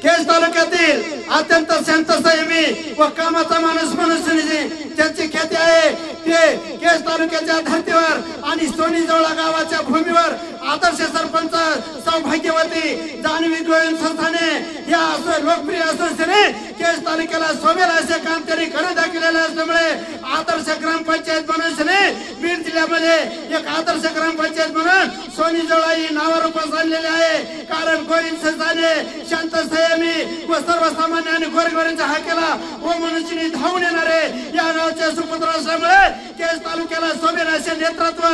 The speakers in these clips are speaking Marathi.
केज तालुक्यातील अत्यंत शांत संयमी व कामाचा माणूस म्हणून ज्यांची ख्याती आहे ते केज तालुक्याच्या धर्तीवर आणि सोनीजवळा गावाच्या भूमीवर आदर्श सरपंच सौभाग्यवती जान्हवी गोविंद संस्थाने या लोकप्रिय असोसिएशनने केज तालुक्याला सोबेल असे काम त्यांनी करून दाखवलेले असल्यामुळे आदर्श ग्रामपंचायत म्हणून बीड जिल्ह्यामध्ये एक आदर्श ग्रामपंचायत म्हणून सोनीजवळा ही नावारूपास आणलेले आहे। कारण गोविंद संस्थाने शांत संयमी व सर्वसामान्य आणि गोरगरिबांच्या हाकेला व मनुष्याने धावून येणारे या गावचे सुपुत्र असल्यामुळे केज तालुक्याला सोबेल असे नेतृत्व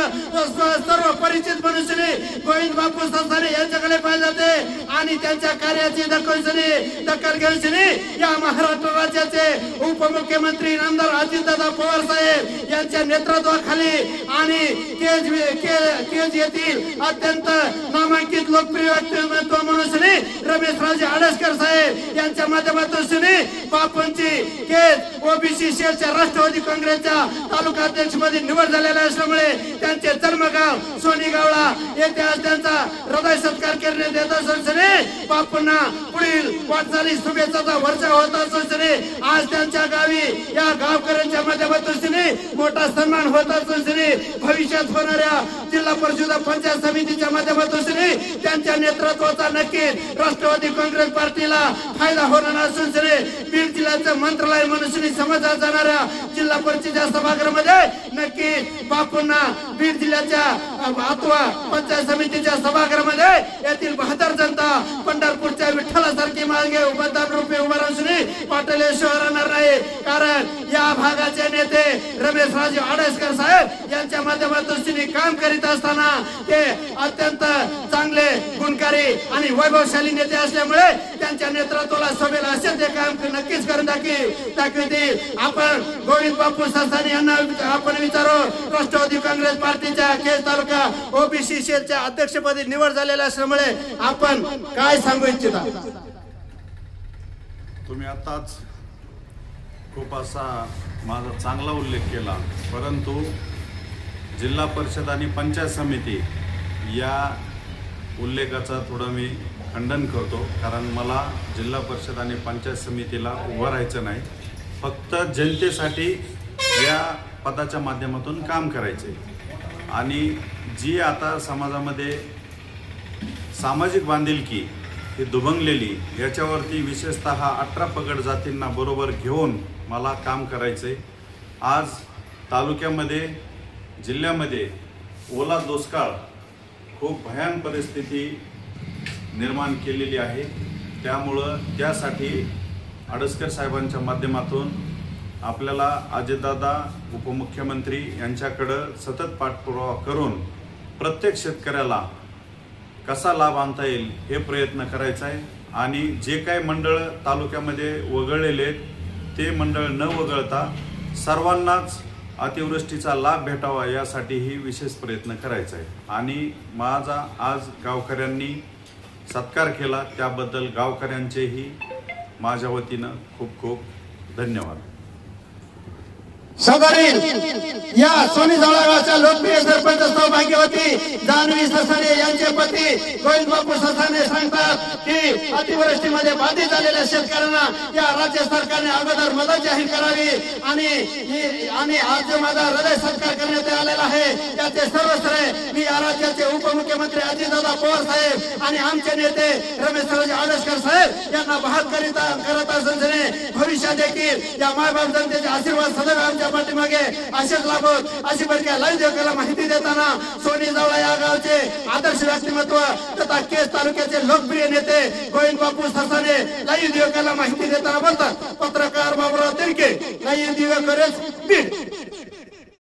सर्व परिचित मनुष्याने गोविंद बापू संस्थाने यांच्याकडे पाहिजे जाते आणि त्यांच्या कार्याची दखल घेऊन या महाराष्ट्र राज्याचे उपमुख्यमंत्री नामदार अजितदादा पवार साहेब यांच्या नेतृत्वाखाली आणि केज येथील अत्यंत नामांकित लोकप्रिय व्यक्तिमत्व म्हणून रमेश राजे आडसकर साहेब यांच्या माध्यमातून बापूंची केज ओबीसी सेलच्या राष्ट्रवादी काँग्रेसच्या तालुका अध्यक्षपदी निवड झालेल्या असल्यामुळे त्यांचे जन्मगाव सोनीगावला येथे आज त्यांचा हृदय सत्कार करण्यात येत असल्याने बापूंना पुढील वाटचाली शुभेच्छाचा वर्षा होत असल्याने आज त्यांच्या गावी या गावकऱ्यांच्या माध्यमातून मोठा सन्मान होत असल्याने भविष्यात होणाऱ्या जिल्हा परिषद पंचायत समितीच्या माध्यमातून त्यांच्या नेतृत्वाचा नक्की राष्ट्रवादी काँग्रेस पार्टीला फायदा होणार असून बीड जिल्ह्याचं मंत्रालय म्हणून समजल्या जाणाऱ्या जिल्हा परिषदेच्या सभागृहामध्ये नक्की बापूंना बीड जिल्ह्याच्या आतवा पंचायत समितीच्या सभागृहामध्ये येथील बहादर जनता पंढरपूरच्या विठ्ठलासारखी मागे मतदार रूपे उभा राहून पाठवल्याशिवाय राहणार नाही। कारण या भागाचे नेते रमेश राजे आडसकर साहेब यांच्या माध्यमातून काम करीत असताना ते अत्यंत चांगले गुणकारी आणि वैभवशाली नेते असल्यामुळे त्यांच्या नेतृत्वाला सोबेल असे ते काम नक्कीच करून दाखवतील। आपण गोविंद बापू संस्थाने यांना आपण विचारू, राष्ट्रवादी काँग्रेस पार्टीच्या केज तालुका ओबीसी सेलच्या अध्यक्षपदी निवड झालेल्या असल्यामुळे आपण काय सांगू इच्छिता? तुम्ही आताच खूप असा माझा चांगला उल्लेख केला, परंतु जिल्हा परिषद आणि पंचायत समिती या उल्लेखाचा थोडं मी खंडन करतो। कारण मला जिल्हा परिषद आणि पंचायत समितीला उभं राहायचं नाही, फक्त जनतेसाठी या पदाच्या माध्यमातून काम करायचे। आणि जी आता समाजामध्ये सामाजिक बांधिलकी ही दुभंगलेली याच्यावरती विशेषतः 18 पगड जातींना बरोबर घेऊन मला काम करायचे। आज तालुक्यामध्ये जिल्ह्यामध्ये ओला दुष्काळ खूप भयान परिस्थिती निर्माण केलेली आहे, त्यामुळं त्यासाठी आडसकर साहेबांच्या माध्यमातून आपल्याला अजितदादा उपमुख्यमंत्री यांच्याकडं सतत पाठपुरावा करून प्रत्येक शेतकऱ्याला कसा लाभ आणता येईल हे प्रयत्न करायचा आहे। आणि जे काही मंडळ तालुक्यामध्ये वगळलेले आहेत ते मंडळ न वगळता सर्वांनाच अतिवृष्टीचा लाभ भेटावा यासाठीही विशेष प्रयत्न करायचा आहे। आणि माझा आज गावकऱ्यांनी सत्कार केला त्याबद्दल गावकऱ्यांचेही माझ्या वतीनं खूप खूप धन्यवाद। सदरील या सोनीजवळा गावच्या लोकप्रिय सरपंच सौभाग्यवती जान्हवी संस्थाने यांचे पती गोविंद बापू संस्थाने सांगतात की अतिवृष्टीमध्ये बाधित झालेल्या शेतकऱ्यांना या राज्य सरकारने अगोदर मदत जाहीर करावी आणि आज जो माझा हृदय सत्कार करण्यात आलेला आहे त्याचे सर्व श्रेय मी या राज्याचे उपमुख्यमंत्री अजितदादा पवार साहेब आणि आमचे नेते रमेश राजे आडसकर साहेब यांना बहाल करत असल्याने भविष्यात देखील या मायबाप जनतेचे आशीर्वाद सदैव आमच्या पाठीमागे असेच लाभोत अशी बरक्या लाईव्ह देवकाला माहिती देताना सोनीजवळा या गावचे आदर्श व्यक्तिमत्व तथा केज तालुक्याचे लोकप्रिय नेते गोविंद बापू संस्थाने लाईव्ह देवकाला माहिती देताना बोलतात पत्रकार बाबूराव तिरके, लाईव्ह दिवेकरच बीड।